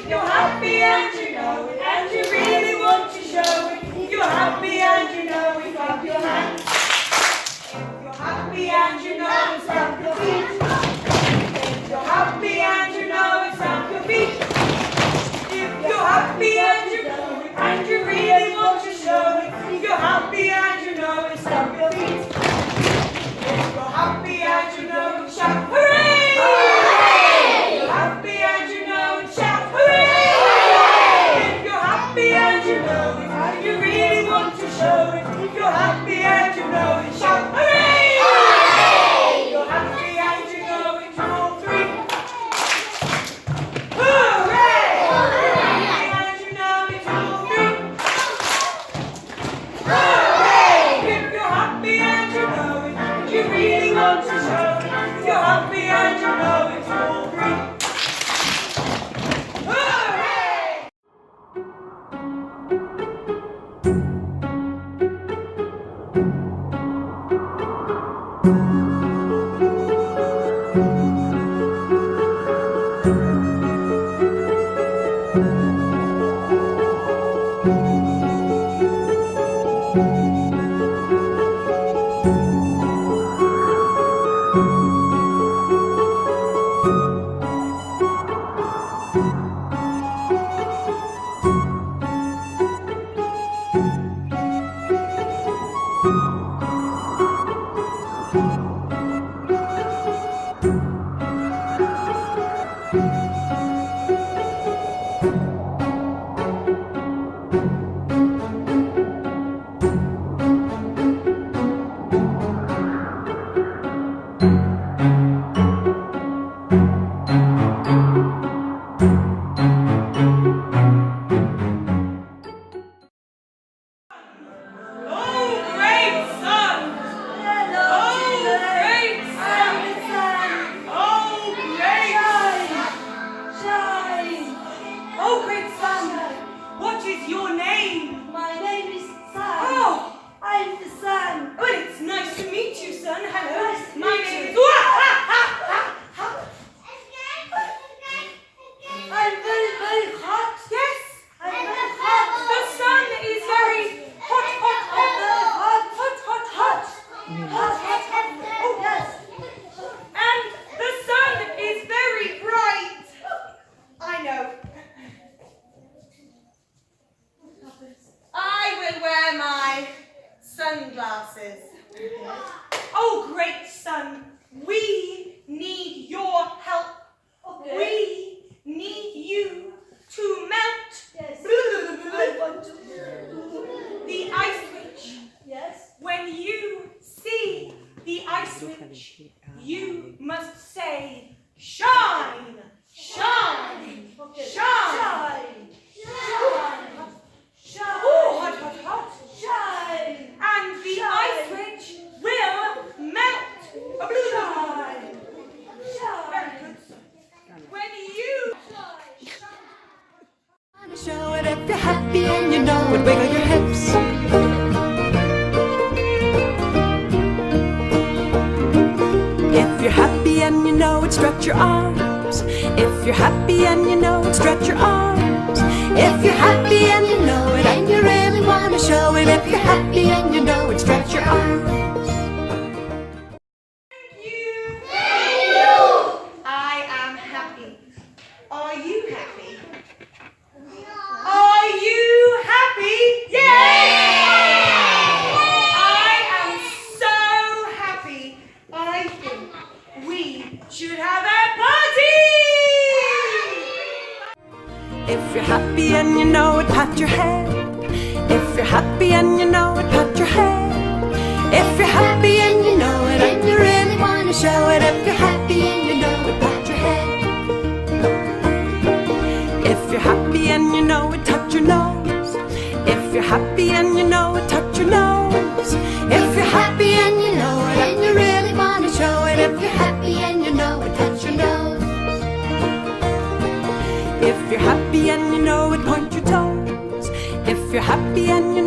If you're happy and you know it, and you really want to show it, if you're happy and you know it, clap your hands. If you're happy and you know it, stamp your feet. If you're happy and you know it, stamp your feet. If you're happy and you know it, and you really want to show it, if you're happy and you know it, stamp your feet. If you're happy and you know it, shout hooray! If you're happy and you know it, shout hooray! If you're happy and you know it, and you really want to show it, if you're happy and you know it, shout hooray! If you're happy and you know it, all three. Hooray! Happy and you know it, all three. Hooray! If you're happy and you know it, and you really want to show it, if you're happy and you know it, all three. Hooray! Sunglasses. Oh, great sun, we need your help. Okay. We need you to melt the ice witch. Yes. When you see the ice witch, you must say, shine, shine, okay. Shine, shine, shine. Oh, hot, hot, hot. Shine. And the ice witch will melt. Shine. Shine. Very good. When you show it if you're happy and you know it, wiggle your hips. If you're happy and you know it, stretch your arms. If you're happy and you know it, stretch your arms. If you're happy and you know it, and you really want to show it, if you're happy and you know it, stretch your arms. Thank you. Thank you. I am happy. Are you happy? Are you happy? Yes! I am so happy. I think we should have a party! If you're happy and you know it, pat your head. If you're happy and you know it, pat your head. If you're happy and you know it, and you really want to show it, if you're happy and you know it, pat your head. If you're happy and you know it, touch your nose. If you're happy and you know it, touch your nose. If you're happy and you know it, and you really want to show it, if you're happy and you know it, touch your nose. If you're happy and you know it, point your toes. If you're happy and you